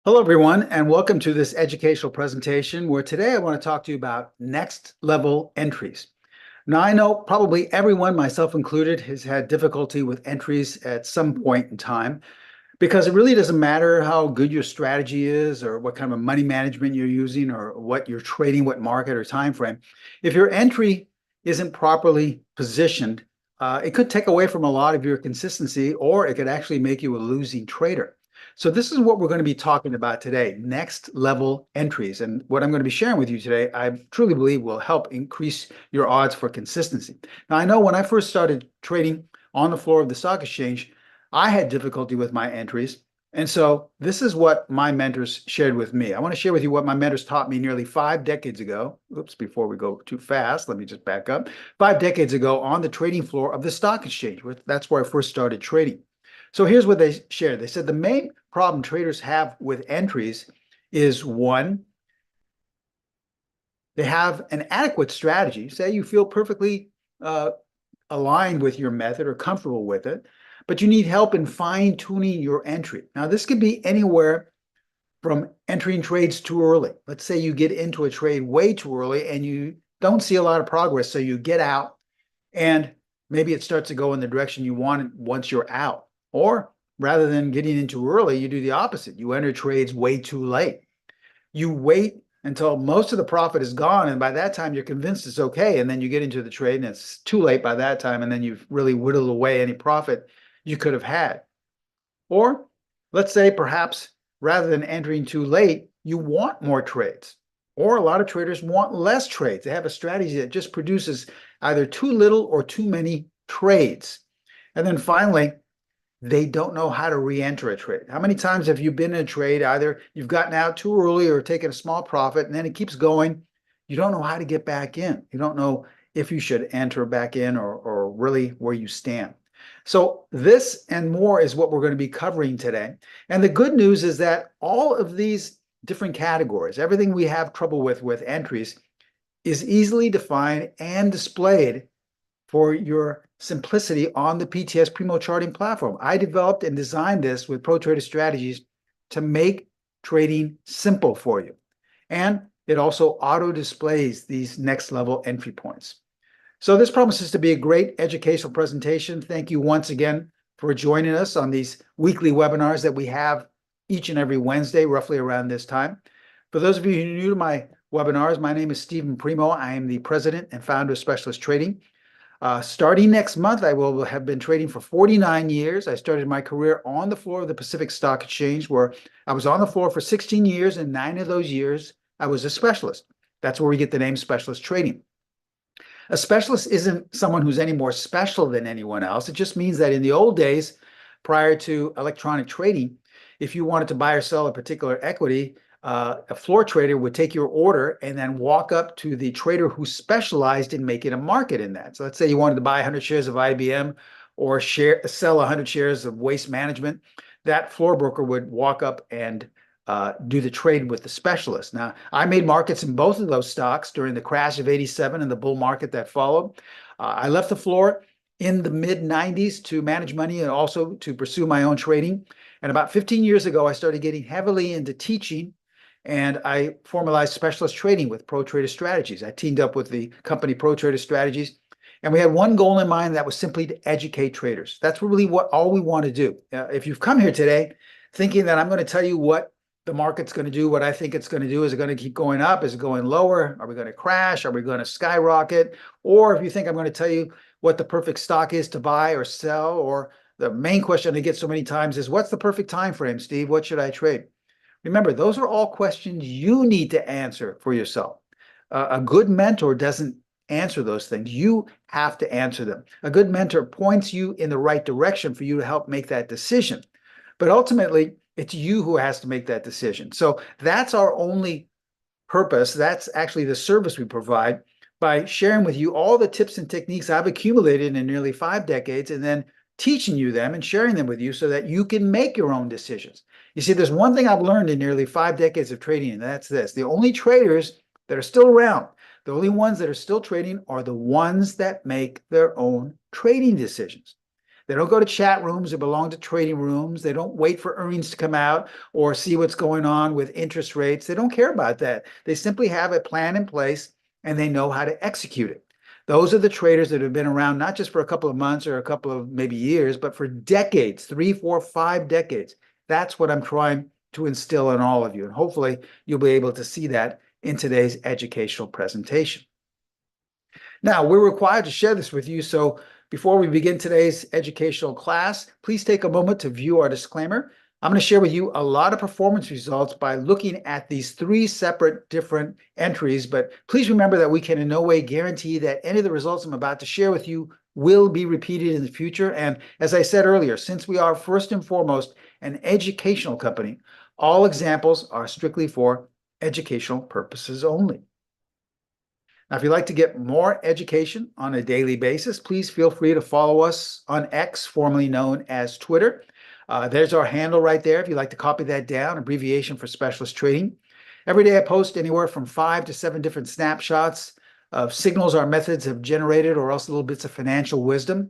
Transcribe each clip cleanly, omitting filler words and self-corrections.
Hello, everyone, and welcome to this educational presentation where today I want to talk to you about next level entries. Now, I know probably everyone, myself included, has had difficulty with entries at some point in time because it really doesn't matter how good your strategy is or what kind of money management you're using or what you're trading, what market or time frame. If your entry isn't properly positioned, it could take away from a lot of your consistency, or it could actually make you a losing trader. So this is what we're going to be talking about today, next level entries. And what I'm going to be sharing with you today, I truly believe will help increase your odds for consistency. Now, I know when I first started trading on the floor of the stock exchange, I had difficulty with my entries. And so this is what my mentors shared with me. I want to share with you what my mentors taught me nearly 5 decades ago. Oops, before we go too fast, let me just back up. 5 decades ago on the trading floor of the stock exchange. That's where I first started trading. So here's what they shared. They said the main problem traders have with entries is one, they have an adequate strategy. Say you feel perfectly aligned with your method or comfortable with it, but you need help in fine tuning your entry. Now, this could be anywhere from entering trades too early. Let's say you get into a trade way too early and you don't see a lot of progress. So you get out and maybe it starts to go in the direction you want once you're out. Or rather than getting in too early, you do the opposite. You enter trades way too late. You wait until most of the profit is gone, and by that time you're convinced it's okay, and then you get into the trade and it's too late by that time, and then you've really whittled away any profit you could have had. Or let's say perhaps rather than entering too late, you want more trades. Or a lot of traders want less trades. They have a strategy that just produces either too little or too many trades. And then finally, they don't know how to re-enter a trade. How many times have you been in a trade, either you've gotten out too early or taken a small profit, and then it keeps going? You don't know how to get back in. You don't know if you should enter back in or really where you stand. So this and more is what we're going to be covering today. And the good news is that all of these different categories, everything we have trouble with entries, is easily defined and displayed for your simplicity on the PTS Primo Charting platform. I developed and designed this with proprietary strategies to make trading simple for you. And it also auto displays these next level entry points. So this promises to be a great educational presentation. Thank you once again for joining us on these weekly webinars that we have each and every Wednesday, roughly around this time. For those of you who are new to my webinars, my name is Stephen Primo. I am the president and founder of Specialist Trading. Starting next month, I will have been trading for 49 years. I started my career on the floor of the Pacific Stock Exchange, where I was on the floor for 16 years, and 9 of those years, I was a specialist. That's where we get the name Specialist Trading. A specialist isn't someone who's any more special than anyone else. It just means that in the old days, prior to electronic trading, if you wanted to buy or sell a particular equity, a floor trader would take your order and then walk up to the trader who specialized in making a market in that. So let's say you wanted to buy 100 shares of IBM or sell 100 shares of Waste Management. That floor broker would walk up and do the trade with the specialist. Now, I made markets in both of those stocks during the crash of '87 and the bull market that followed. I left the floor in the mid '90s to manage money and also to pursue my own trading. And about 15 years ago, I started getting heavily into teaching, and I formalized Specialist Trading with Pro Trader Strategies. I teamed up with the company Pro Trader Strategies, and we had one goal in mind, that was simply to educate traders. That's really all we want to do. If you've come here today thinking that I'm going to tell you what the market's going to do, what I think it's going to do, is it going to keep going up? Is it going lower? Are we going to crash? Are we going to skyrocket? Or if you think I'm going to tell you what the perfect stock is to buy or sell, or the main question I get so many times is, what's the perfect time frame, Steve? What should I trade? Remember, those are all questions you need to answer for yourself. A good mentor doesn't answer those things. You have to answer them. A good mentor points you in the right direction for you to help make that decision. But ultimately, it's you who has to make that decision. So that's our only purpose. That's actually the service we provide, by sharing with you all the tips and techniques I've accumulated in nearly 5 decades, and then teaching you them and sharing them with you so that you can make your own decisions. You see, there's one thing I've learned in nearly 5 decades of trading, and that's this: the only traders that are still around, the only ones that are still trading, are the ones that make their own trading decisions. They don't go to chat rooms or belong to trading rooms. They don't wait for earnings to come out or see what's going on with interest rates. They don't care about that. They simply have a plan in place and they know how to execute it. Those are the traders that have been around not just for a couple of months or a couple of maybe years, but for decades, 3, 4, 5 decades. That's what I'm trying to instill in all of you. And hopefully you'll be able to see that in today's educational presentation. Now, we're required to share this with you. So before we begin today's educational class, please take a moment to view our disclaimer. I'm going to share with you a lot of performance results by looking at these 3 separate different entries, but please remember that we can in no way guarantee that any of the results I'm about to share with you will be repeated in the future. And as I said earlier, since we are first and foremost an educational company, all examples are strictly for educational purposes only. Now, if you'd like to get more education on a daily basis, please feel free to follow us on X, formerly known as Twitter. There's our handle right there if you'd like to copy that down, abbreviation for specialist trading. Every day I post anywhere from 5 to 7 different snapshots of signals our methods have generated, or else little bits of financial wisdom.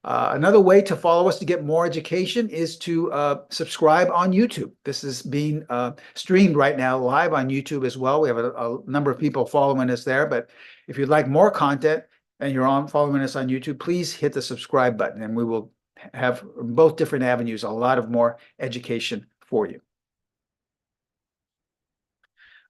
Another way to follow us to get more education is to subscribe on YouTube. This is being streamed right now live on YouTube as well. We have a number of people following us there, but if you'd like more content and you're following us on YouTube, please hit the subscribe button and we will have both different avenues, a lot of more education for you.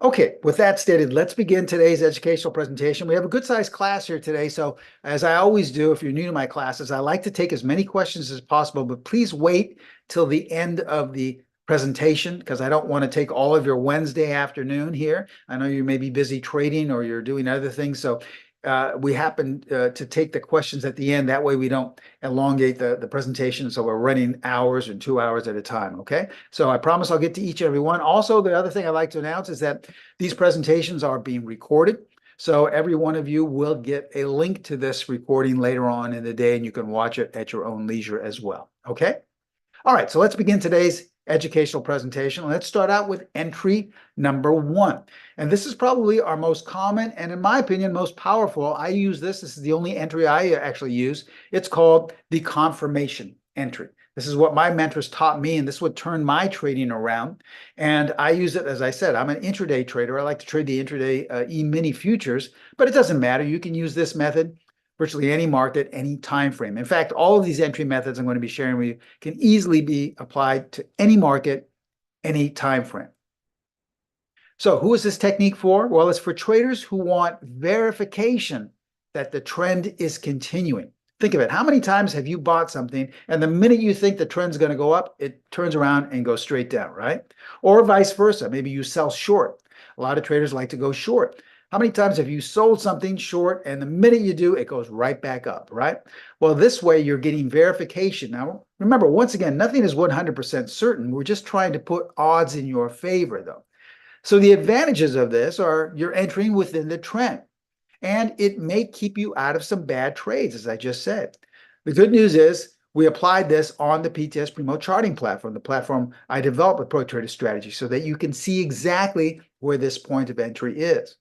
Okay, with that stated, let's begin today's educational presentation. We have a good-sized class here today, so as I always do, if you're new to my classes, I like to take as many questions as possible, but please wait till the end of the presentation because I don't want to take all of your Wednesday afternoon here. I know you may be busy trading or you're doing other things, so we happen to take the questions at the end. That way we don't elongate the presentation, so we're running hours and 2 hours at a time, okay? So I promise I'll get to each and every one. Also, the other thing I'd like to announce is that these presentations are being recorded. So every one of you will get a link to this recording later on in the day, and you can watch it at your own leisure as well, okay? All right, so let's begin today's educational presentation. Let's start out with entry number 1. And this is probably our most common and, in my opinion, most powerful. I use this. This is the only entry I actually use. It's called the confirmation entry. This is what my mentors taught me, and this would turn my trading around. And I use it, as I said, I'm an intraday trader. I like to trade the intraday E-mini futures, but it doesn't matter. You can use this method virtually any market, any time frame. In fact, all of these entry methods I'm going to be sharing with you can easily be applied to any market, any time frame. So who is this technique for? Well, it's for traders who want verification that the trend is continuing. Think of it. How many times have you bought something and the minute you think the trend's going to go up, it turns around and goes straight down, right? Or vice versa. Maybe you sell short. A lot of traders like to go short. How many times have you sold something short and the minute you do, it goes right back up, right? Well, this way you're getting verification. Now, remember, once again, nothing is 100% certain. We're just trying to put odds in your favor, though. So the advantages of this are you're entering within the trend, and it may keep you out of some bad trades, as I just said. The good news is we applied this on the PTS Primo charting platform, the platform I developed with proprietary strategy, so that you can see exactly where this point of entry is.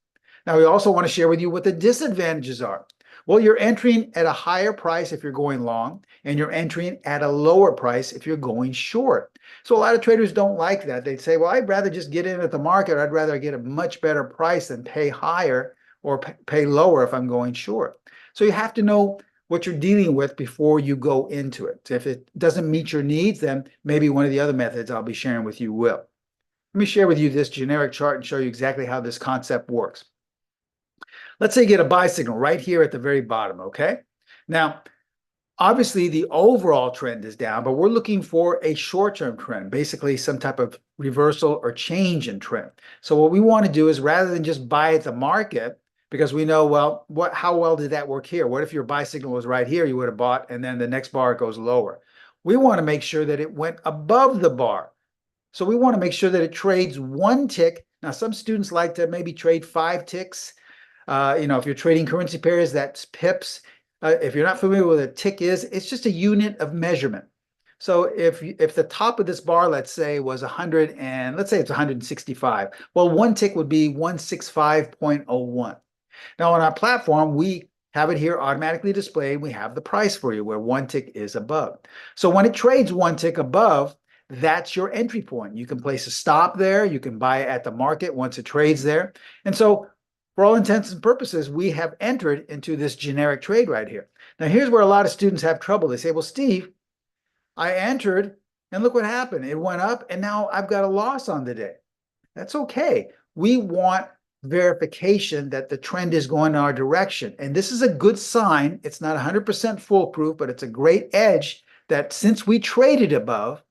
Now, we also want to share with you what the disadvantages are. Well, you're entering at a higher price if you're going long, and you're entering at a lower price if you're going short. So a lot of traders don't like that. They say, well, I'd rather just get in at the market. I'd rather get a much better price than pay higher or pay lower if I'm going short. So you have to know what you're dealing with before you go into it. If it doesn't meet your needs, then maybe one of the other methods I'll be sharing with you will. Let me share with you this generic chart and show you exactly how this concept works. Let's say you get a buy signal right here at the very bottom, okay? Now, obviously the overall trend is down, but we're looking for a short-term trend, basically some type of reversal or change in trend. So what we want to do is rather than just buy at the market, because we know, well, how well did that work here? What if your buy signal was right here, you would have bought, and then the next bar goes lower. We want to make sure that it went above the bar. So we want to make sure that it trades 1 tick. Now, some students like to maybe trade 5 ticks. If you're trading currency pairs, that's pips. If you're not familiar with what a tick is, it's just a unit of measurement. So if the top of this bar, let's say, was 100, and let's say it's 165, well, 1 tick would be 165.01. Now on our platform, we have it here automatically displayed. We have the price for you where one tick is above. So when it trades one tick above, that's your entry point. You can place a stop there. You can buy it at the market once it trades there. And so for all intents and purposes, we have entered into this generic trade right here. Now, here's where a lot of students have trouble. They say, well, Steve, I entered and look what happened. It went up and now I've got a loss on the day. That's okay. We want verification that the trend is going in our direction. And this is a good sign. It's not 100% foolproof, but it's a great edge that since we traded above,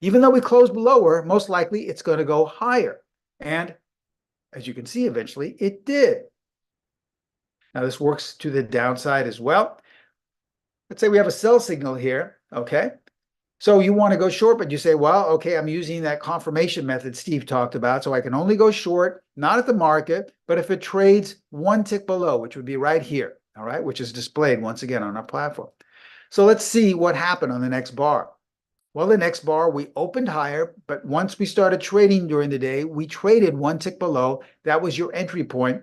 even though we closed lower, most likely it's going to go higher. And as you can see, eventually it did. Now this works to the downside as well. Let's say we have a sell signal here, okay? So you want to go short, but you say, well, okay, I'm using that confirmation method Steve talked about, so I can only go short, not at the market, but if it trades one tick below, which would be right here, all right, which is displayed once again on our platform. So let's see what happened on the next bar. Well, the next bar, we opened higher, but once we started trading during the day, we traded one tick below. That was your entry point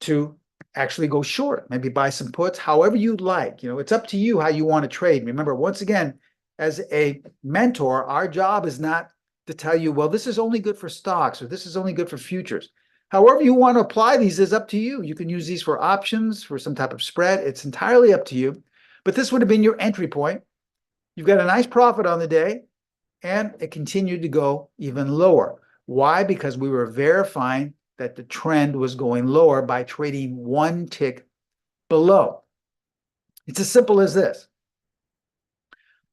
to actually go short, maybe buy some puts, however you'd like. You know, it's up to you how you want to trade. Remember, once again, as a mentor, our job is not to tell you, well, this is only good for stocks or this is only good for futures. However you want to apply these is up to you. You can use these for options, for some type of spread. It's entirely up to you. But this would have been your entry point. You've got a nice profit on the day, and it continued to go even lower. Why? Because we were verifying that the trend was going lower by trading one tick below. It's as simple as this.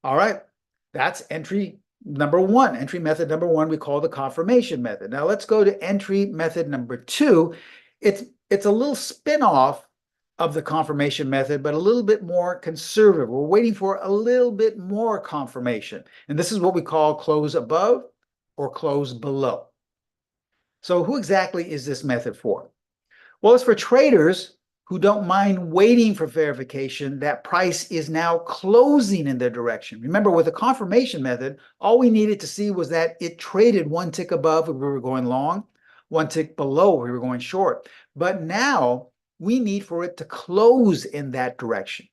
All right, that's entry number one. Entry method number one, we call the confirmation method. Now let's go to entry method number two. It's a little spin-off of the confirmation method, but a little bit more conservative. We're waiting for a little bit more confirmation. And this is what we call close above or close below. So who exactly is this method for? Well, it's for traders who don't mind waiting for verification that price is now closing in their direction. Remember, with the confirmation method, all we needed to see was that it traded one tick above if we were going long, one tick below if we were going short. But now we need for it to close in that direction.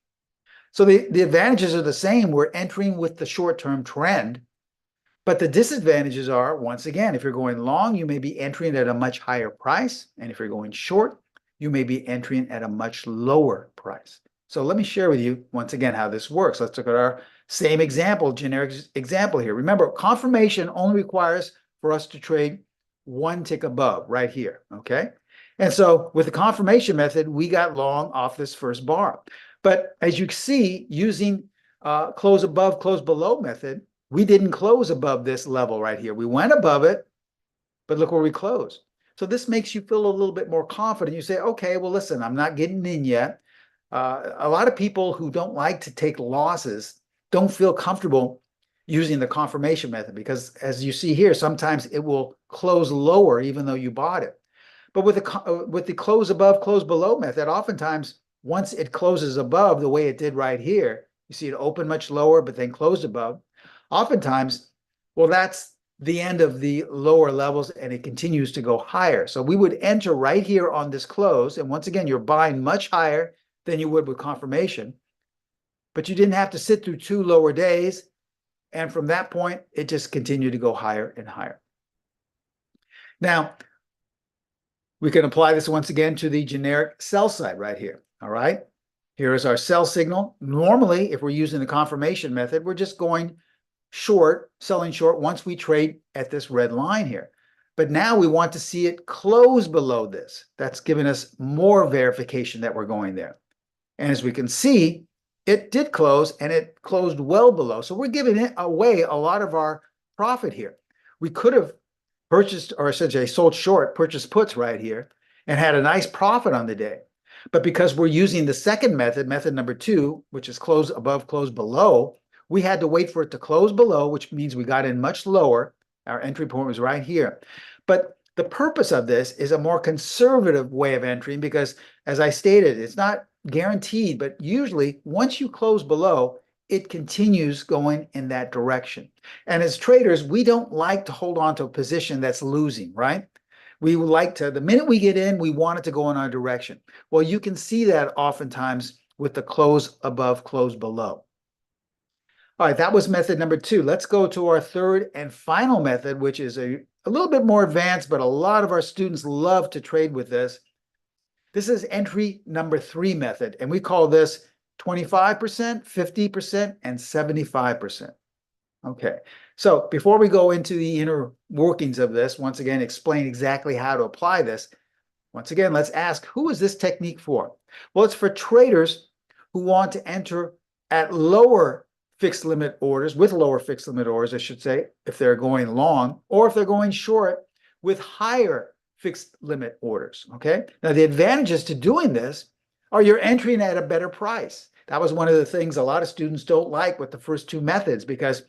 So the advantages are the same. We're entering with the short-term trend, but the disadvantages are, once again, if you're going long, you may be entering at a much higher price. And if you're going short, you may be entering at a much lower price. So let me share with you, once again, how this works. Let's look at our same example, generic example here. Remember, confirmation only requires for us to trade one tick above right here, okay? And so with the confirmation method, we got long off this first bar. But as you see, using close above, close below method, we didn't close above this level right here. We went above it, but look where we closed. So this makes you feel a little bit more confident. You say, okay, well, listen, I'm not getting in yet. A lot of people who don't like to take losses don't feel comfortable using the confirmation method because, as you see here, sometimes it will close lower even though you bought it. But with the close above, close below method, oftentimes once it closes above the way it did right here, you see it open much lower, but then close above. Oftentimes, well, that's the end of the lower levels and it continues to go higher. So we would enter right here on this close. And once again, you're buying much higher than you would with confirmation, but you didn't have to sit through two lower days. And from that point, it just continued to go higher and higher. Now, we can apply this once again to the generic sell side right here. All right. Here is our sell signal. Normally, if we're using the confirmation method, we're just going short, selling short once we trade at this red line here. But now we want to see it close below this. That's giving us more verification that we're going there. And as we can see, it did close and it closed well below. So we're giving it away a lot of our profit here. We could have purchased, or essentially sold short, purchased puts right here, and had a nice profit on the day. But because we're using the second method, method number two, which is close above, close below, we had to wait for it to close below, which means we got in much lower. Our entry point was right here. But the purpose of this is a more conservative way of entering because, as I stated, it's not guaranteed, but usually once you close below, it continues going in that direction. And as traders, we don't like to hold on to a position that's losing, right? We would like to, the minute we get in, we want it to go in our direction. Well, you can see that oftentimes with the close above, close below. All right, that was method number 2. Let's go to our third and final method, which is a little bit more advanced, but a lot of our students love to trade with this. This is entry number 3 method, and we call this 25%, 50%, and 75%. Okay, so before we go into the inner workings of this, once again, explain exactly how to apply this. Once again, let's ask, who is this technique for? Well, it's for traders who want to enter at lower fixed limit orders, with lower fixed limit orders, I should say, if they're going long, or if they're going short with higher fixed limit orders, okay? Now, the advantages to doing this are you're entering at a better price. That was one of the things a lot of students don't like with the first 2 methods, because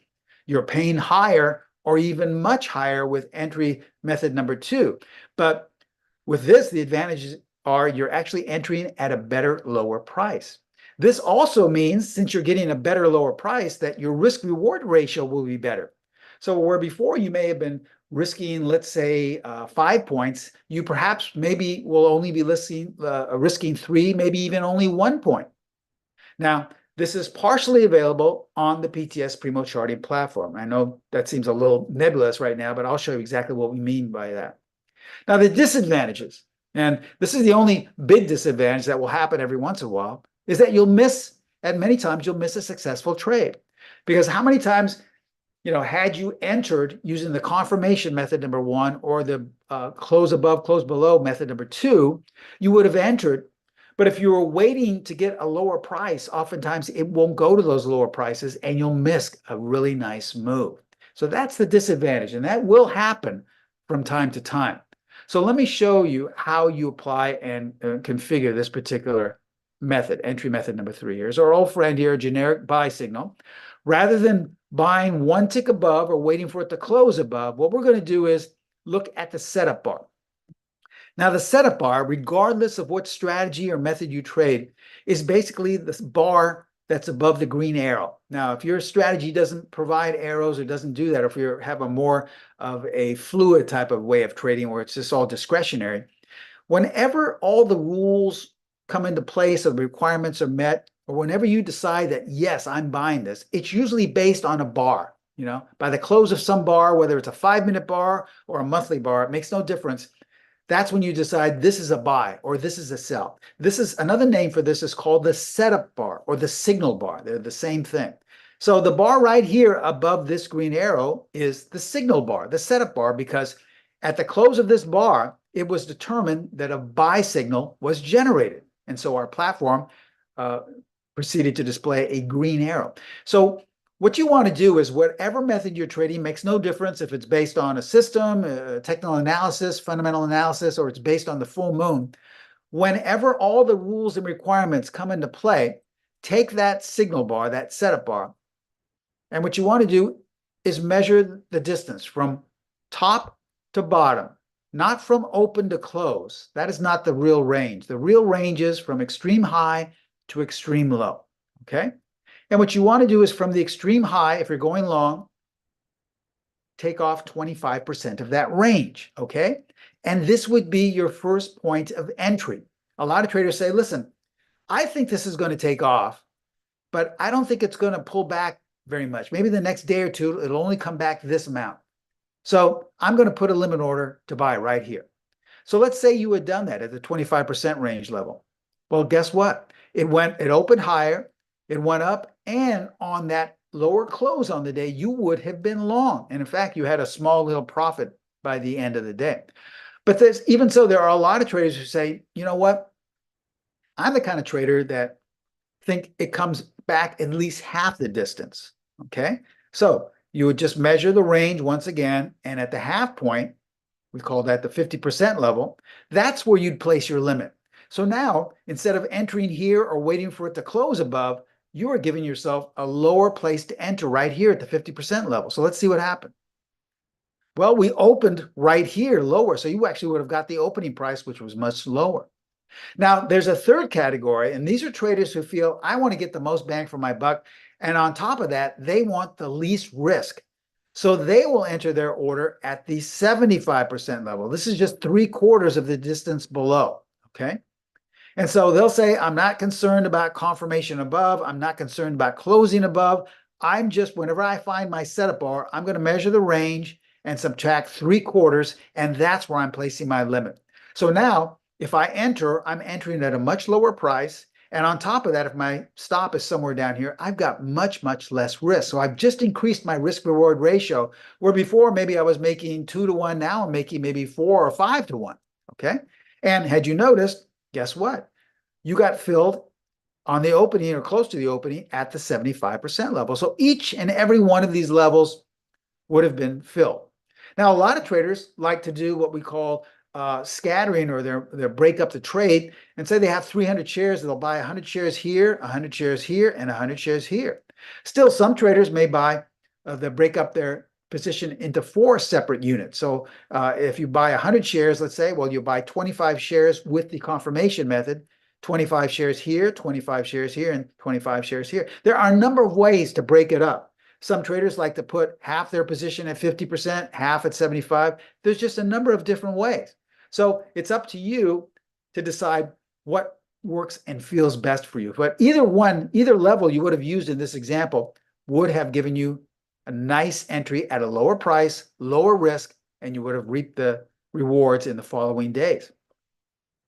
you're paying higher or even much higher with entry method number 2. But with this, the advantages are you're actually entering at a better, lower price. This also means, since you're getting a better, lower price, that your risk-reward ratio will be better. So where before you may have been risking, let's say, 5 points, you perhaps maybe will only be risking 3, maybe even only 1 point. Now, this is partially available on the PTS Primo Charting platform. I know that seems a little nebulous right now, but I'll show you exactly what we mean by that. Now, the disadvantages, and this is the only big disadvantage that will happen every once in a while, is that many times you'll miss a successful trade. Because how many times, had you entered using the confirmation method number 1 or the close above, close below method number 2, you would have entered. But if you were waiting to get a lower price, oftentimes it won't go to those lower prices and you'll miss a really nice move. So that's the disadvantage, and that will happen from time to time. So let me show you how you apply and configure this particular method, entry method number 3. Here's our old friend here, generic buy signal. Rather than buying 1 tick above or waiting for it to close above, what we're going to do is look at the setup bar. Now, the setup bar, regardless of what strategy or method you trade, is basically this bar that's above the green arrow. Now, if your strategy doesn't provide arrows or doesn't do that, or if you have a more of a fluid type of way of trading where it's just all discretionary, whenever all the rules come into place or the requirements are met, or whenever you decide that, yes, I'm buying this, it's usually based on a bar. By the close of some bar, whether it's a 5-minute bar or a monthly bar, it makes no difference. That's when you decide this is a buy or this is a sell. This is another name for this is called the setup bar or the signal bar. They're the same thing. So the bar right here above this green arrow is the signal bar, the setup bar, because at the close of this bar, it was determined that a buy signal was generated. And so our platform proceeded to display a green arrow. So what you want to do is whatever method you're trading, makes no difference if it's based on a system, technical analysis, fundamental analysis, or it's based on the full moon. Whenever all the rules and requirements come into play, take that signal bar, that setup bar, and what you want to do is measure the distance from top to bottom, not from open to close. That is not the real range. The real range is from extreme high to extreme low, okay? And what you want to do is from the extreme high, if you're going long, take off 25% of that range, okay? And this would be your first point of entry. A lot of traders say, listen, I think this is going to take off, but I don't think it's going to pull back very much. Maybe the next day or two, it'll only come back this amount. So I'm going to put a limit order to buy right here. So let's say you had done that at the 25% range level. Well, guess what? It opened higher, it went up, and on that lower close on the day, you would have been long. And in fact, you had a small little profit by the end of the day. But even so, there are a lot of traders who say, you know what? I'm the kind of trader that think it comes back at least half the distance, okay? So you would just measure the range once again, and at the half point, we call that the 50% level, that's where you'd place your limit. So now, instead of entering here or waiting for it to close above, you are giving yourself a lower place to enter right here at the 50% level. So let's see what happened. Well, we opened right here lower, so you actually would have got the opening price, which was much lower. Now, there's a third category, and these are traders who feel, I want to get the most bang for my buck, and on top of that, they want the least risk. So they will enter their order at the 75% level. This is just 3/4 of the distance below, okay? And so they'll say, I'm not concerned about confirmation above. I'm not concerned about closing above. I'm just, whenever I find my setup bar, I'm going to measure the range and subtract 3/4, and that's where I'm placing my limit. So now, if I enter, I'm entering at a much lower price. And on top of that, if my stop is somewhere down here, I've got much, much less risk. So I've just increased my risk reward ratio, where before maybe I was making 2-to-1, now I'm making maybe 4 or 5-to-1. Okay. And had you noticed, guess what? You got filled on the opening or close to the opening at the 75% level. So each and every one of these levels would have been filled. Now, a lot of traders like to do what we call scattering, or their break up the trade, and say they have 300 shares. They'll buy 100 shares here, 100 shares here, and 100 shares here. Still, some traders may buy, they break up their position into 4 separate units. So if you buy 100 shares, let's say, well, you buy 25 shares with the confirmation method, 25 shares here, 25 shares here, and 25 shares here. There are a number of ways to break it up. Some traders like to put half their position at 50%, half at 75%. There's just a number of different ways. So it's up to you to decide what works and feels best for you. But either level you would have used in this example would have given you a nice entry at a lower price, lower risk, and you would have reaped the rewards in the following days.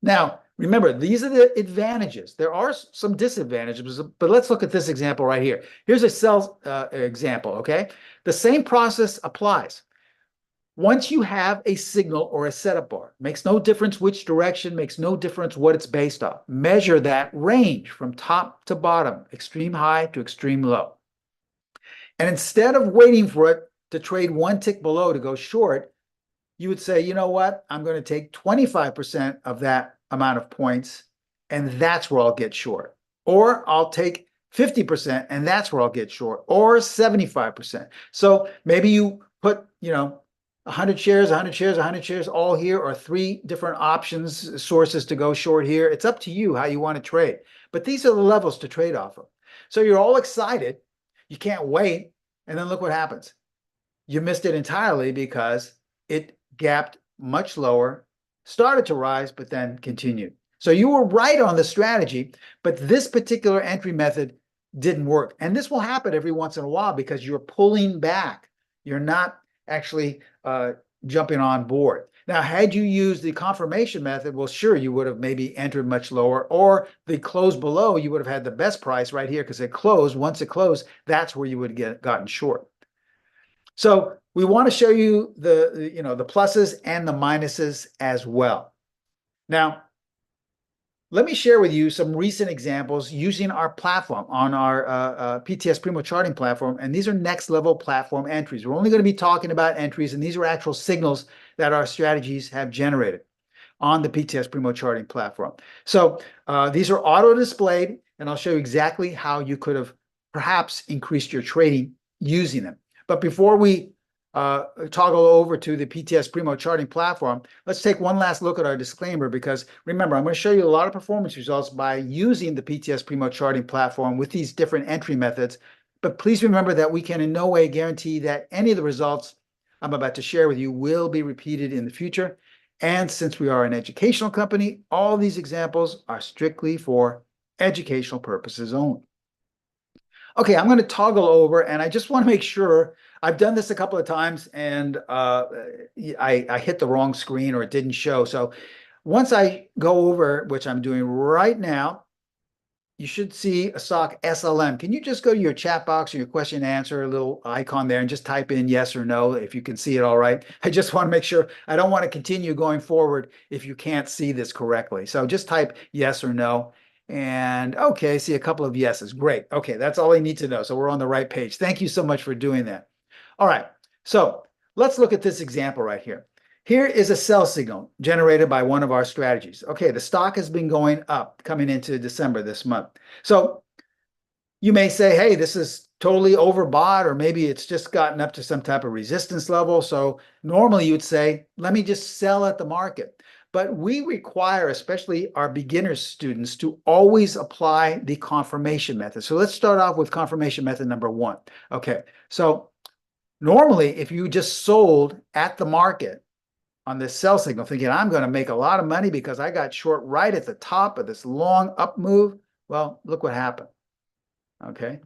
Now, remember, these are the advantages. There are some disadvantages, but let's look at this example right here. Here's a sell example, okay? The same process applies. Once you have a signal or a setup bar, makes no difference which direction, makes no difference what it's based off. Measure that range from top to bottom, extreme high to extreme low. And instead of waiting for it to trade one tick below to go short, you would say, you know what? I'm going to take 25% of that amount of points, and that's where I'll get short. Or I'll take 50%, and that's where I'll get short, or 75%. So maybe you put, 100 shares, 100 shares, 100 shares all here, or 3 different options, sources to go short here. It's up to you how you want to trade. But these are the levels to trade off of. So you're all excited. You can't wait. And then look what happens. You missed it entirely because it gapped much lower, started to rise, but then continued. So you were right on the strategy, but this particular entry method didn't work. And this will happen every once in a while because you're pulling back. You're not actually jumping on board. Now, had you used the confirmation method, well, sure, you would have maybe entered much lower, or the close below, you would have had the best price right here because it closed. Once it closed, that's where you would have gotten short. So we want to show you the pluses and the minuses as well. Now, let me share with you some recent examples using our platform on our PTS Primo charting platform. And these are next level platform entries. We're only going to be talking about entries, and these are actual signals that our strategies have generated on the PTS Primo charting platform. So these are auto displayed, and I'll show you exactly how you could have perhaps increased your trading using them. But before we toggle over to the PTS Primo charting platform, let's take one last look at our disclaimer, because remember, I'm going to show you a lot of performance results by using the PTS Primo charting platform with these different entry methods. But please remember that we can in no way guarantee that any of the results I'm about to share with you will be repeated in the future. And since we are an educational company, all these examples are strictly for educational purposes only. Okay, I'm going to toggle over, and I just want to make sure. I've done this a couple of times, and I hit the wrong screen, or it didn't show. So once I go over, which I'm doing right now, you should see a stock SLM. Can you just go to your chat box or your question and answer, a little icon there, and just type in yes or no if you can see it all right? I just want to make sure. I don't want to continue going forward if you can't see this correctly. So just type yes or no. And okay, I see a couple of yeses. Great. Okay, that's all I need to know. So we're on the right page. Thank you so much for doing that. All right, so let's look at this example right here. Here is a sell signal generated by one of our strategies. Okay, the stock has been going up coming into December this month. So you may say, hey, this is totally overbought, or maybe it's just gotten up to some type of resistance level. So normally you would say, let me just sell at the market. But we require, especially our beginner students, to always apply the confirmation method. So let's start off with confirmation method number 1. Okay, so Normally, if you just sold at the market on this sell signal, thinking I'm going to make a lot of money because I got short right at the top of this long up move, well, look what happened. Okay.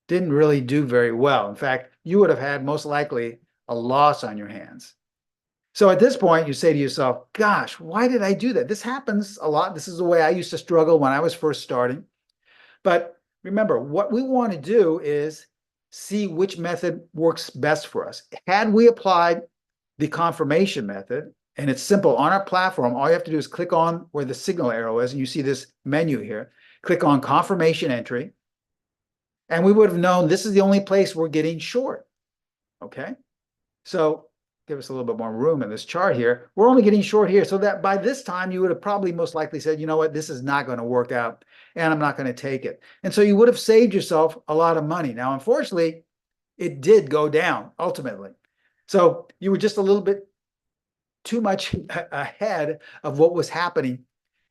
Didn't really do very well. In fact, you would have had most likely a loss on your hands. So at this point, you say to yourself, gosh, why did I do that? This happens a lot. This is the way I used to struggle when I was first starting. But remember, what we want to do is see which method works best for us. Had we applied the confirmation method, and it's simple, on our platform, all you have to do is click on where the signal arrow is, and you see this menu here. Click on confirmation entry, and we would have known this is the only place we're getting short. Okay? So give us a little bit more room in this chart here. We're only getting short here, so that by this time you would have probably most likely said, you know what, this is not going to work out, and I'm not going to take it. And so you would have saved yourself a lot of money. Now, unfortunately, it did go down ultimately. So you were just a little bit too much ahead of what was happening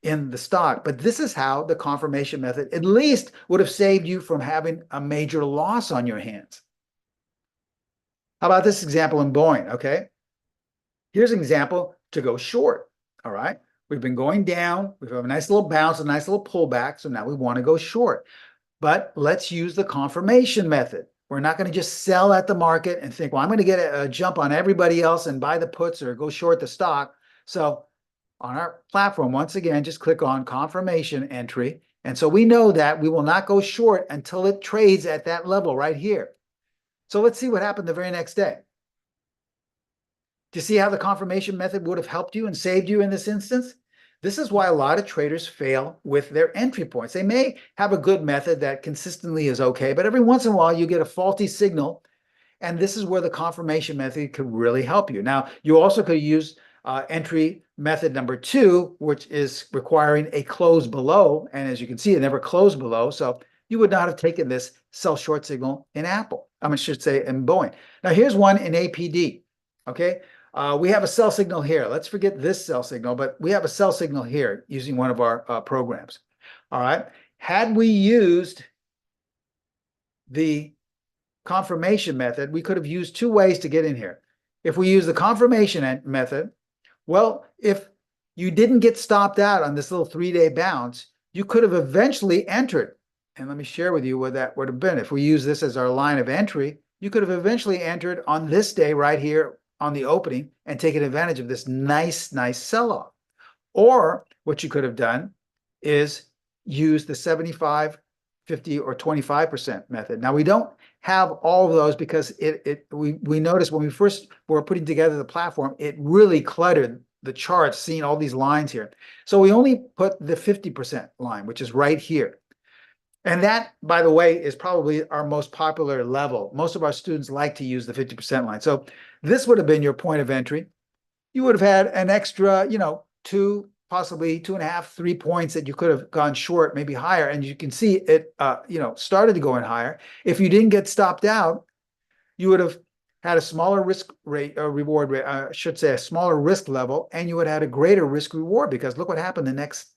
in the stock. But this is how the confirmation method at least would have saved you from having a major loss on your hands. How about this example in Boeing? Okay. Here's an example to go short. All right. We've been going down. We've had a nice little bounce, a nice little pullback. So now we want to go short. But let's use the confirmation method. We're not going to just sell at the market and think, well, I'm going to get a jump on everybody else and buy the puts or go short the stock. So on our platform, once again, just click on confirmation entry. And so we know that we will not go short until it trades at that level right here. So let's see what happened the very next day. Do you see how the confirmation method would have helped you and saved you in this instance? This is why a lot of traders fail with their entry points. They may have a good method that consistently is okay, but every once in a while you get a faulty signal, and this is where the confirmation method could really help you. Now, you also could use entry method number 2, which is requiring a close below, and as you can see, it never closed below, so you would not have taken this sell short signal in Apple. I should say in Boeing. Now, here's one in APD, okay? We have a sell signal here. Let's forget this sell signal, but we have a sell signal here using one of our programs. All right. Had we used the confirmation method, we could have used 2 ways to get in here. If we use the confirmation method, well, if you didn't get stopped out on this little 3-day bounce, you could have eventually entered. And let me share with you what that would have been. If we use this as our line of entry, you could have eventually entered on this day right here on the opening and taken advantage of this nice sell-off. Or what you could have done is use the 75, 50, or 25% method. Now, we don't have all of those because we noticed when we first were putting together the platform, it really cluttered the charts, seeing all these lines here. So we only put the 50% line, which is right here. And that, by the way, is probably our most popular level. Most of our students like to use the 50% line. So this would have been your point of entry. You would have had an extra, 2, possibly 2.5, 3 points that you could have gone short, maybe higher. And you can see it, started to go in higher. If you didn't get stopped out, you would have had a smaller risk rate or reward rate, I should say a smaller risk level, and you would have had a greater risk reward because look what happened the next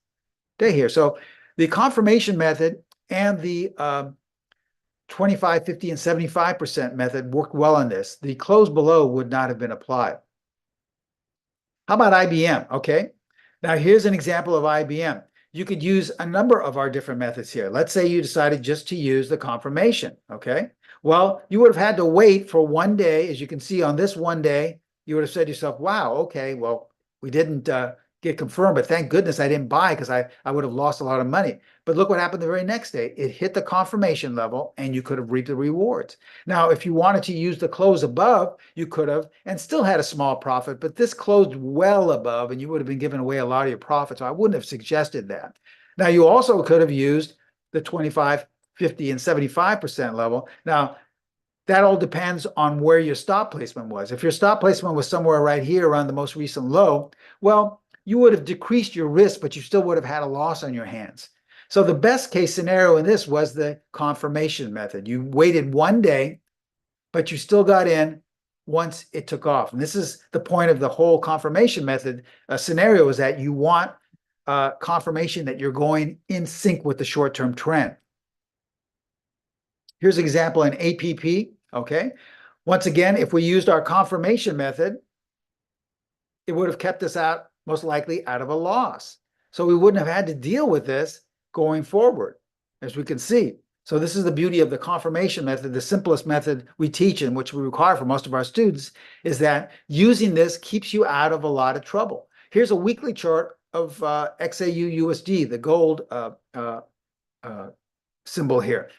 day here. So the confirmation method and the 25, 50, and 75% method worked well on this. The close below would not have been applied. How about IBM? Okay, now here's an example of IBM. You could use a number of our different methods here. Let's say you decided just to use the confirmation, okay? Well, you would have had to wait for 1 day. As you can see on this 1 day, you would have said to yourself, wow, okay, well, we didn't get confirmed, but thank goodness I didn't buy because I would have lost a lot of money. But look what happened the very next day. It hit the confirmation level and you could have reaped the rewards. Now, if you wanted to use the close above, you could have and still had a small profit, but this closed well above and you would have been giving away a lot of your profit. So I wouldn't have suggested that. Now, you also could have used the 25, 50, and 75% level. Now, that all depends on where your stop placement was. If your stop placement was somewhere right here around the most recent low, well, you would have decreased your risk, but you still would have had a loss on your hands. So the best case scenario in this was the confirmation method. You waited 1 day, but you still got in once it took off. And this is the point of the whole confirmation method scenario, is that you want confirmation that you're going in sync with the short-term trend. Here's an example in APP, okay? Once again, if we used our confirmation method, it would have kept us out, most likely out of a loss. So we wouldn't have had to deal with this going forward, as we can see. So this is the beauty of the confirmation method. The simplest method we teach and which we require for most of our students is that using this keeps you out of a lot of trouble. Here's a weekly chart of XAU USD, the gold symbol here.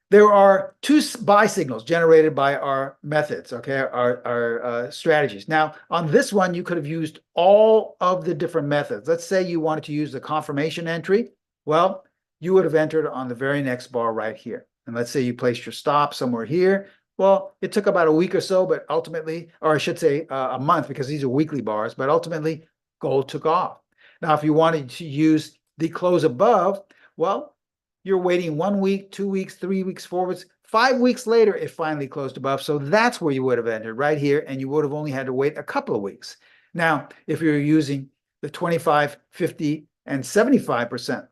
There are two buy signals generated by our methods, okay, our strategies. Now, on this one, you could have used all of the different methods. Let's say you wanted to use the confirmation entry. Well, you would have entered on the very next bar right here. And let's say you placed your stop somewhere here. Well, it took about a week or so, but ultimately, or I should say a month, because these are weekly bars, but ultimately gold took off. Now, if you wanted to use the close above, well, you're waiting 1 week, 2 weeks, 3 weeks, 4 weeks, 5 weeks later, it finally closed above. So that's where you would have entered right here, and you would have only had to wait a couple of weeks. Now, if you're using the 25, 50, and 75%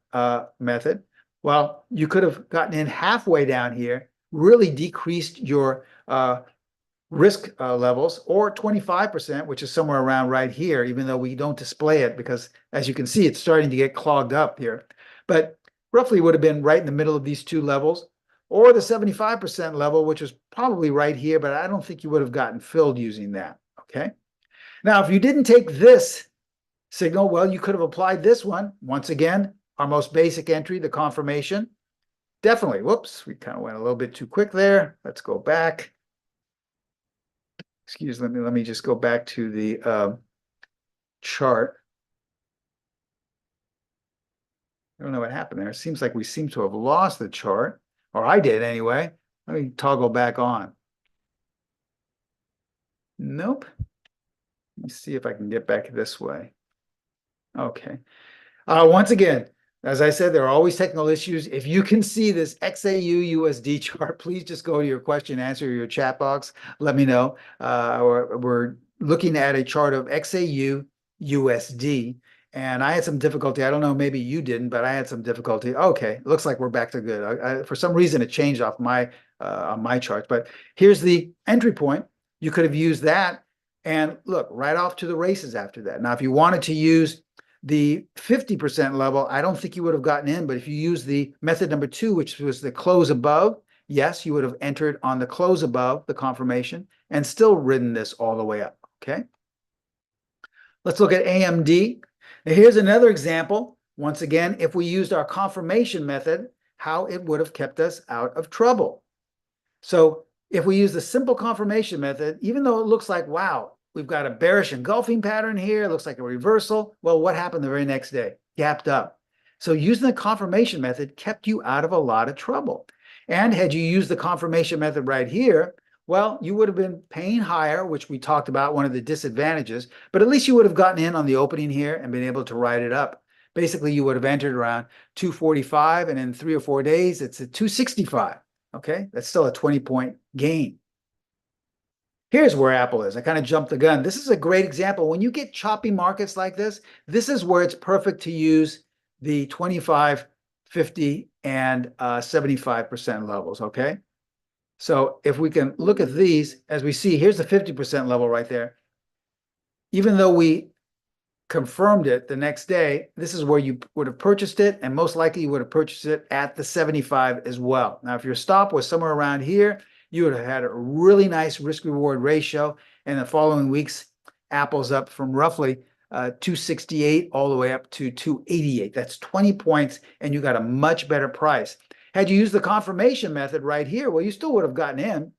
method, well, you could have gotten in halfway down here, really decreased your risk levels, or 25%, which is somewhere around right here, even though we don't display it because, as you can see, it's starting to get clogged up here. But roughly would have been right in the middle of these two levels, or the 75% level, which is probably right here, but I don't think you would have gotten filled using that, okay? Now, if you didn't take this signal, well, you could have applied this one. Once again, our most basic entry, the confirmation. Definitely, whoops, we kind of went a little bit too quick there. Let's go back. Excuse me, let me just go back to the chart. I don't know what happened there. It seems like we seem to have lost the chart, or I did anyway. Let me toggle back on. Nope. Let me see if I can get back this way. Okay. Once again, as I said, there are always technical issues. If you can see this XAU USD chart, please just go to your question and answer, your chat box. Let me know. We're looking at a chart of XAU USD. And I had some difficulty. I don't know, maybe you didn't, but I had some difficulty. Okay, looks like we're back to good. For some reason, it changed off my on my chart. But here's the entry point. You could have used that, and look, right off to the races after that. Now, if you wanted to use the 50% level, I don't think you would have gotten in. But if you use the method number 2, which was the close above, yes, you would have entered on the close above, the confirmation, and still ridden this all the way up. Okay. Let's look at AMD. Now, here's another example. Once again, if we used our confirmation method, how it would have kept us out of trouble. So if we use the simple confirmation method, even though it looks like, wow, we've got a bearish engulfing pattern here, it looks like a reversal. Well, what happened the very next day? Gapped up. So using the confirmation method kept you out of a lot of trouble. And had you used the confirmation method right here, well, you would have been paying higher, which we talked about, one of the disadvantages, but at least you would have gotten in on the opening here and been able to ride it up. Basically, you would have entered around 245, and in 3 or 4 days, it's at 265. Okay, that's still a 20-point gain. Here's where Apple is. I kind of jumped the gun. This is a great example. When you get choppy markets like this is where it's perfect to use the 25, 50, and 75% levels, okay? So if we can look at these, as we see, here's the 50% level right there. Even though we confirmed it the next day, this is where you would have purchased it, and most likely you would have purchased it at the 75 as well. Now, if your stop was somewhere around here, you would have had a really nice risk-reward ratio. And the following weeks, Apple's up from roughly 268 all the way up to 288. That's 20 points, and you got a much better price. Had you used the confirmation method right here, well, you still would have gotten in,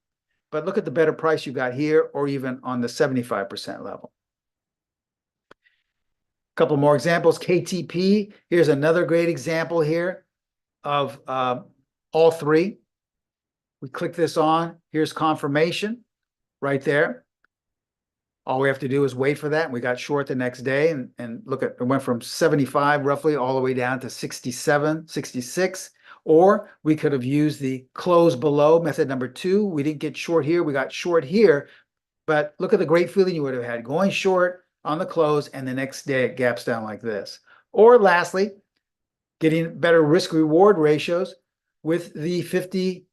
but look at the better price you got here, or even on the 75% level. A couple more examples. KTP, here's another great example here of all three. We click this on, here's confirmation right there. All we have to do is wait for that, and we got short the next day, and look at, it went from 75 roughly all the way down to 67, 66. Or we could have used the close below method number 2. We didn't get short here, we got short here, but look at the great feeling you would have had going short on the close, and the next day it gaps down like this. Or lastly, getting better risk reward ratios with the 50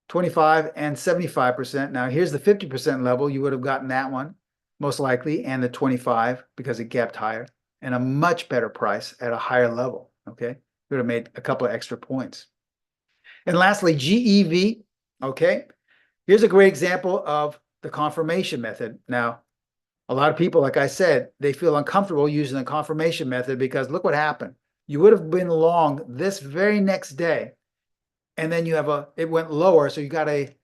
25 and 75%. Now here's the 50% level. You would have gotten that one most likely, and the 25 because it gapped higher, and a much better price at a higher level. Okay, you would have made a couple of extra points. And lastly, GEV. Okay, here's a great example of the confirmation method. Now, a lot of people, like I said, they feel uncomfortable using the confirmation method because look what happened. You would have been long this very next day, and then it went lower, so you got a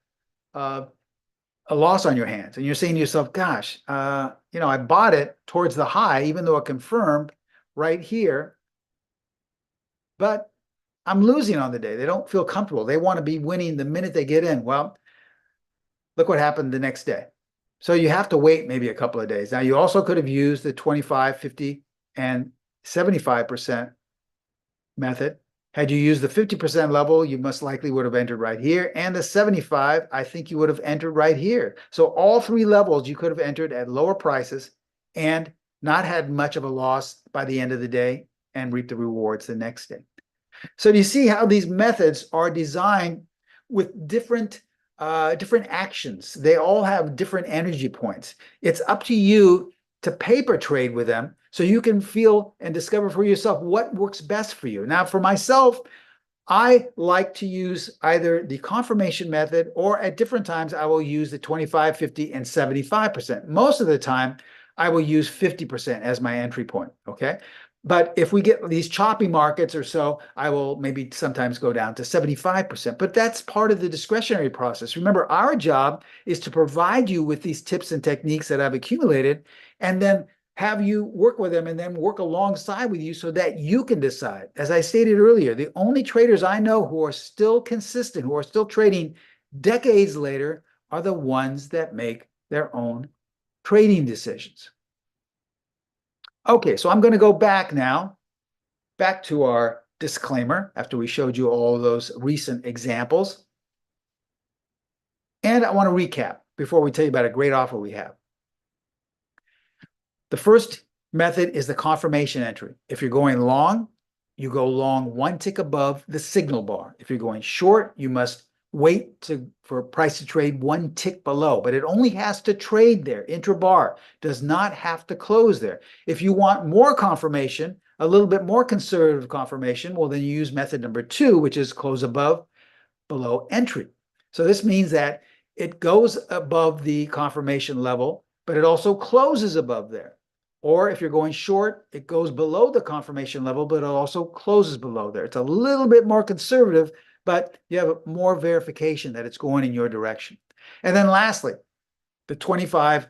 loss on your hands, and you're saying to yourself, "Gosh, I bought it towards the high, even though it confirmed right here, but I'm losing on the day." They don't feel comfortable. They want to be winning the minute they get in. Well, look what happened the next day. So you have to wait maybe a couple of days. Now, you also could have used the 25, 50, and 75% method. Had you used the 50% level, you most likely would have entered right here. And the 75, I think you would have entered right here. So all three levels you could have entered at lower prices and not had much of a loss by the end of the day and reap the rewards the next day. So do you see how these methods are designed with different actions? They all have different energy points. It's up to you to paper trade with them so you can feel and discover for yourself what works best for you. Now, for myself, I like to use either the confirmation method, or at different times, I will use the 25, 50, and 75%. Most of the time, I will use 50% as my entry point, okay? But if we get these choppy markets or so, I will maybe sometimes go down to 75%. But that's part of the discretionary process. Remember, our job is to provide you with these tips and techniques that I've accumulated, and then have you work with them and then work alongside with you so that you can decide. As I stated earlier, the only traders I know who are still consistent, who are still trading decades later, are the ones that make their own trading decisions. Okay, so I'm going to go back now, back to our disclaimer after we showed you all those recent examples. And I want to recap before we tell you about a great offer we have. The first method is the confirmation entry. If you're going long, you go long one tick above the signal bar. If you're going short, you must wait for price to trade one tick below, but it only has to trade there. Intra-bar does not have to close there. If you want more confirmation, a little bit more conservative confirmation, well, then you use method number 2, which is close above, below entry. So this means that it goes above the confirmation level, but it also closes above there. Or if you're going short, it goes below the confirmation level, but it also closes below there. It's a little bit more conservative, but you have more verification that it's going in your direction. And then lastly, the 25,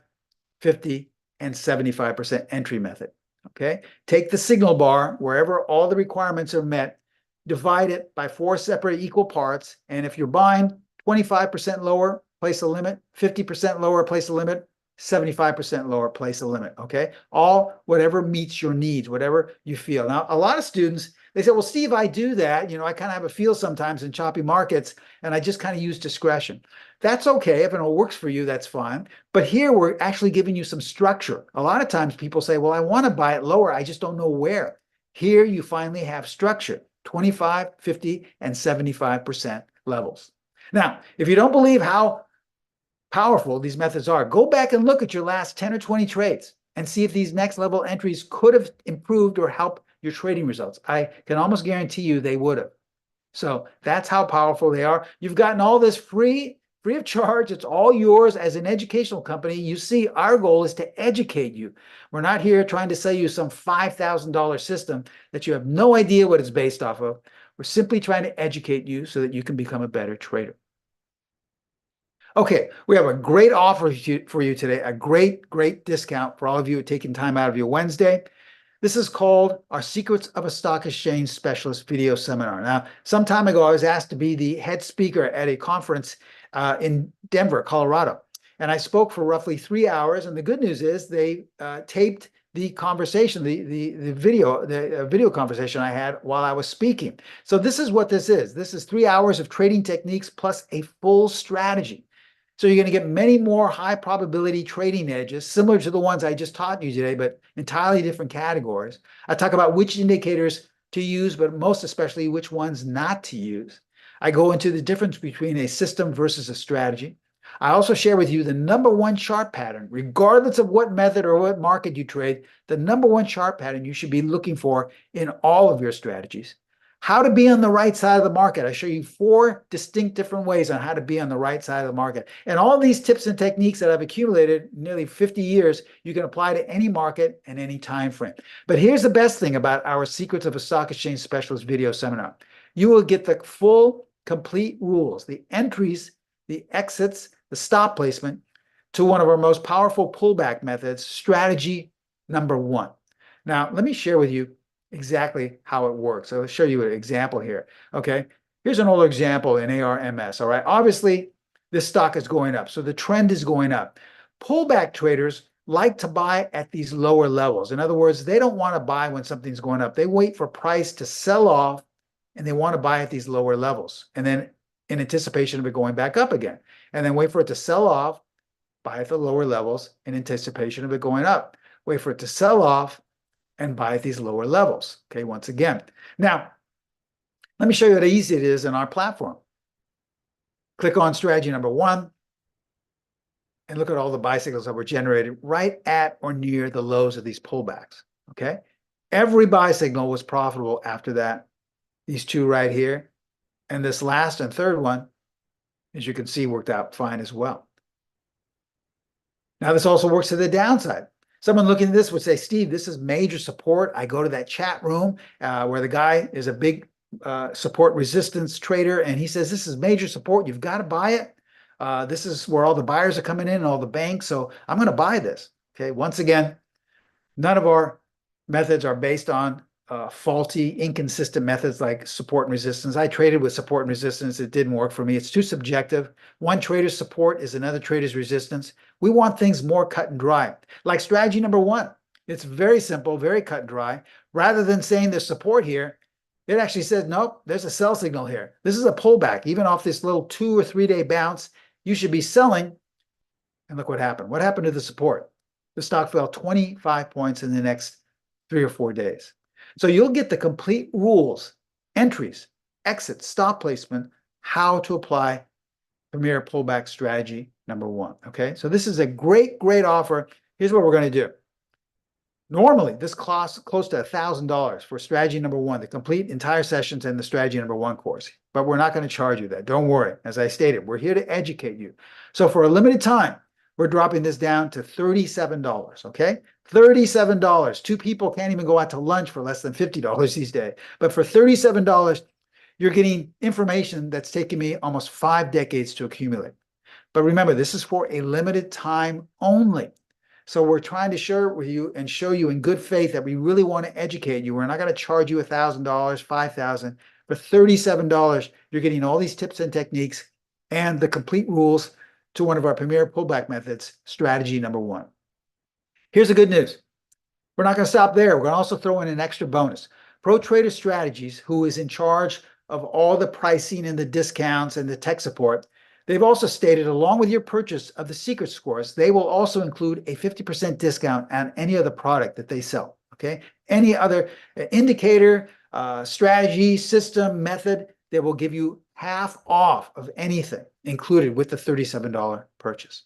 50, and 75% entry method. Okay, take the signal bar wherever all the requirements are met, divide it by 4 separate equal parts, and if you're buying 25% lower, place a limit, 50% lower, place a limit, 75% lower, place a limit, okay? All whatever meets your needs, whatever you feel. Now, a lot of students, they say, well, Steve, I do that. I kind of have a feel sometimes in choppy markets, and I just kind of use discretion. That's okay. If it works for you, that's fine. But here, we're actually giving you some structure. A lot of times people say, well, I want to buy it lower. I just don't know where. Here, you finally have structure, 25, 50, and 75% levels. Now, if you don't believe how powerful these methods are, go back and look at your last 10 or 20 trades and see if these next level entries could have improved or helped your trading results. I can almost guarantee you they would have. So that's how powerful they are. You've gotten all this free of charge. It's all yours as an educational company. You see, our goal is to educate you. We're not here trying to sell you some $5,000 system that you have no idea what it's based off of. We're simply trying to educate you so that you can become a better trader. Okay, we have a great offer for you today, a great discount for all of you who are taking time out of your Wednesday. This is called our Secrets of a Stock Exchange Specialist video seminar. Now, some time ago, I was asked to be the head speaker at a conference in Denver, Colorado. And I spoke for roughly 3 hours. And the good news is they taped the conversation, the video conversation I had while I was speaking. So this is what this is. This is 3 hours of trading techniques plus a full strategy. So you're going to get many more high probability trading edges, similar to the ones I just taught you today, but entirely different categories. I talk about which indicators to use, but most especially which ones not to use. I go into the difference between a system versus a strategy. I also share with you the #1 chart pattern, regardless of what method or what market you trade, the #1 chart pattern you should be looking for in all of your strategies. How to be on the right side of the market. I show you 4 distinct different ways on how to be on the right side of the market. And all these tips and techniques that I've accumulated nearly 50 years, you can apply to any market and any time frame. But here's the best thing about our Secrets of a Stock Exchange Specialist video seminar. You will get the full, complete rules, the entries, the exits, the stop placement to one of our most powerful pullback methods, strategy #1. Now, let me share with you exactly how it works. So I'll show you an example here. Okay, here's an older example in ARMS. All right, obviously this stock is going up, so the trend is going up. Pullback traders like to buy at these lower levels. In other words, they don't want to buy when something's going up. They wait for price to sell off, and they want to buy at these lower levels, and then in anticipation of it going back up again, and then wait for it to sell off, buy at the lower levels in anticipation of it going up. Wait for it to sell off, and buy at these lower levels. Okay, once again. Now, let me show you how easy it is in our platform. Click on strategy #1 and look at all the buy signals that were generated right at or near the lows of these pullbacks. Okay, every buy signal was profitable after that. These 2 right here, and this last and third one, as you can see, worked out fine as well. Now, this also works to the downside. Someone looking at this would say, Steve, this is major support. I go to that chat room where the guy is a big support resistance trader, and he says, this is major support. You've got to buy it. This is where all the buyers are coming in and all the banks. So I'm going to buy this. Okay. Once again, none of our methods are based on faulty, inconsistent methods like support and resistance. I traded with support and resistance. It didn't work for me. It's too subjective. One trader's support is another trader's resistance. We want things more cut and dry. Like strategy #1. It's very simple, very cut and dry. Rather than saying there's support here, it actually says, nope, there's a sell signal here. This is a pullback. Even off this little 2 or 3 day bounce, you should be selling. And look what happened. What happened to the support? The stock fell 25 points in the next 3 or 4 days. So you'll get the complete rules, entries, exits, stop placement, how to apply Premier Pullback Strategy #1. Okay, so this is a great, great offer. Here's what we're going to do. Normally, this costs close to $1,000 for strategy #1, the complete entire sessions and the strategy #1 course. But we're not going to charge you that. Don't worry. As I stated, we're here to educate you. So for a limited time, we're dropping this down to $37. Okay, $37. 2 people can't even go out to lunch for less than $50 these days. But for $37, you're getting information that's taken me almost 5 decades to accumulate. But remember, this is for a limited time only. So we're trying to share it with you and show you in good faith that we really want to educate you. We're not going to charge you $1,000, $5,000. For $37, you're getting all these tips and techniques and the complete rules to one of our premier pullback methods, strategy #1. Here's the good news. We're not going to stop there. We're going to also throw in an extra bonus. Pro Trader Strategies, who is in charge of all the pricing and the discounts and the tech support, they've also stated, along with your purchase of the Secrets course, they will also include a 50% discount on any other product that they sell. Okay, any other indicator, strategy, system, method, they will give you half off of anything included with the $37 purchase.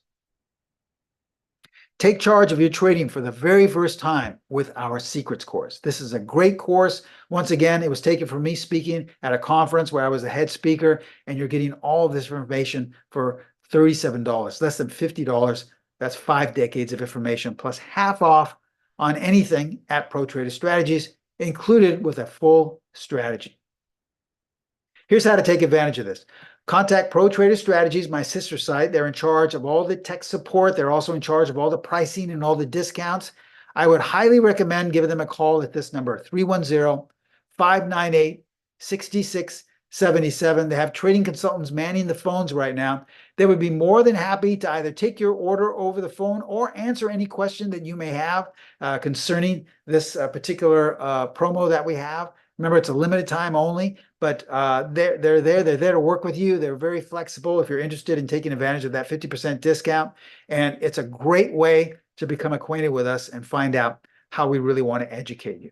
Take charge of your trading for the very first time with our Secrets course. This is a great course. Once again, it was taken from me speaking at a conference where I was a head speaker, and you're getting all of this information for $37, less than $50. That's 5 decades of information, plus half off on anything at Pro Trader Strategies, included with a full strategy. Here's how to take advantage of this. Contact Pro Trader Strategies, my sister site. They're in charge of all the tech support. They're also in charge of all the pricing and all the discounts. I would highly recommend giving them a call at this number, 310-598-6677. They have trading consultants manning the phones right now. They would be more than happy to either take your order over the phone or answer any question that you may have concerning this particular promo that we have. Remember, it's a limited time only, but they're there to work with you. They're very flexible if you're interested in taking advantage of that 50% discount. And it's a great way to become acquainted with us and find out how we really want to educate you.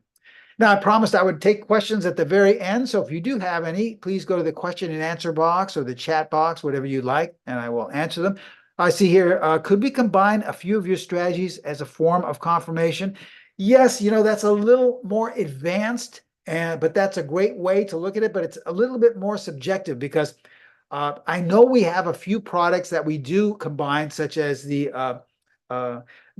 Now, I promised I would take questions at the very end. So if you do have any, please go to the question and answer box or the chat box, whatever you like, and I will answer them. I see here, could we combine a few of your strategies as a form of confirmation? Yes, that's a little more advanced, but that's a great way to look at it, but it's a little bit more subjective because I know we have a few products that we do combine, such as the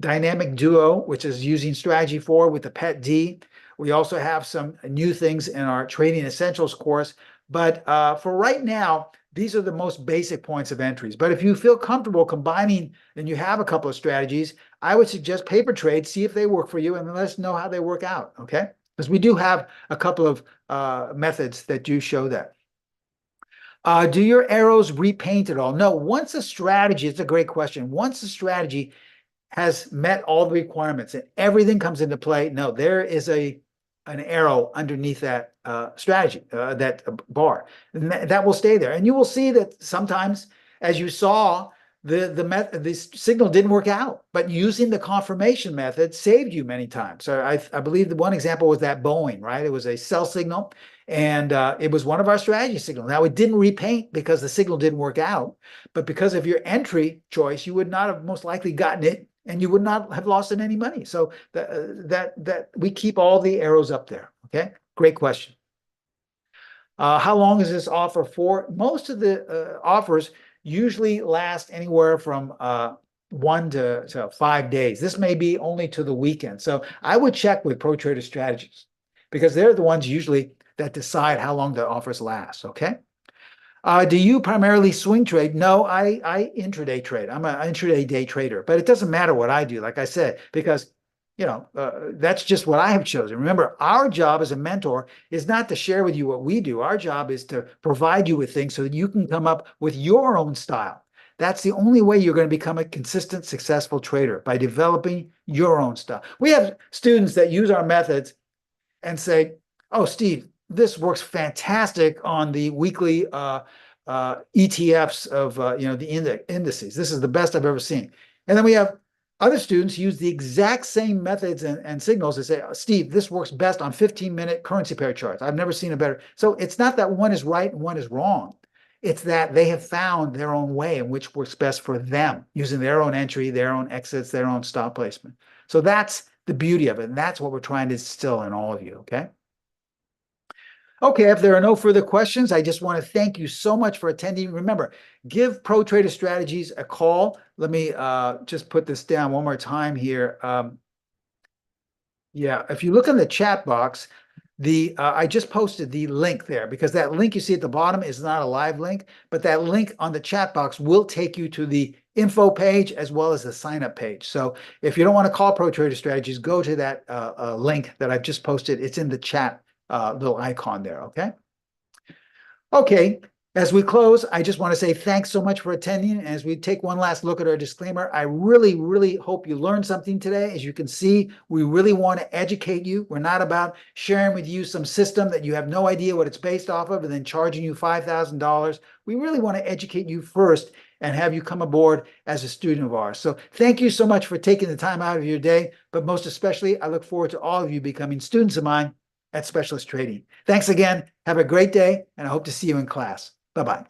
Dynamic Duo, which is using strategy 4 with the PET D. We also have some new things in our Trading Essentials course. But for right now, these are the most basic points of entries. But if you feel comfortable combining and you have a couple of strategies, I would suggest paper trades, see if they work for you, and let us know how they work out, okay? Because we do have a couple of methods that do show that. Do your arrows repaint at all? No, once a strategy, it's a great question. Once a strategy has met all the requirements and everything comes into play, no, there is an arrow underneath that strategy, that bar, and that will stay there. And you will see that sometimes, as you saw, the signal didn't work out, but using the confirmation method saved you many times. So I believe the one example was that Boeing, right? It was a sell signal, and it was one of our strategy signals. Now, it didn't repaint because the signal didn't work out, but because of your entry choice, you would not have most likely gotten it, and you would not have lost any money. So that we keep all the arrows up there. Okay, great question. How long is this offer for? Most of the offers usually last anywhere from 1 to 5 days. This may be only to the weekend. So I would check with Pro Trader Strategies because they're the ones usually that decide how long the offers last. Okay. Do you primarily swing trade? No, I intraday trade. I'm an intraday day trader, but it doesn't matter what I do, like I said, because that's just what I have chosen. Remember, our job as a mentor is not to share with you what we do. Our job is to provide you with things so that you can come up with your own style. That's the only way you're going to become a consistent, successful trader, by developing your own style. We have students that use our methods and say, "Oh, Steve, this works fantastic on the weekly ETFs of the indices. This is the best I've ever seen." And then we have other students use the exact same methods and signals and say, "Steve, this works best on 15-minute currency pair charts. I've never seen a better." So it's not that one is right and one is wrong. It's that they have found their own way in which works best for them, using their own entry, their own exits, their own stop placement. So that's the beauty of it. And that's what we're trying to instill in all of you, okay? Okay, if there are no further questions, I just want to thank you so much for attending. Remember, give Pro Trader Strategies a call. Let me just put this down one more time here. Yeah, if you look in the chat box, I just posted the link there, because that link you see at the bottom is not a live link, but that link on the chat box will take you to the info page as well as the sign up page. So if you don't want to call Pro Trader Strategies, go to that link that I've just posted. It's in the chat little icon there, okay? Okay, as we close, I just want to say thanks so much for attending. As we take one last look at our disclaimer, I really, really hope you learned something today. As you can see, we really want to educate you. We're not about sharing with you some system that you have no idea what it's based off of and then charging you $5,000. We really want to educate you first and have you come aboard as a student of ours. So thank you so much for taking the time out of your day, but most especially, I look forward to all of you becoming students of mine at Specialist Trading. Thanks again. Have a great day, and I hope to see you in class. Bye-bye.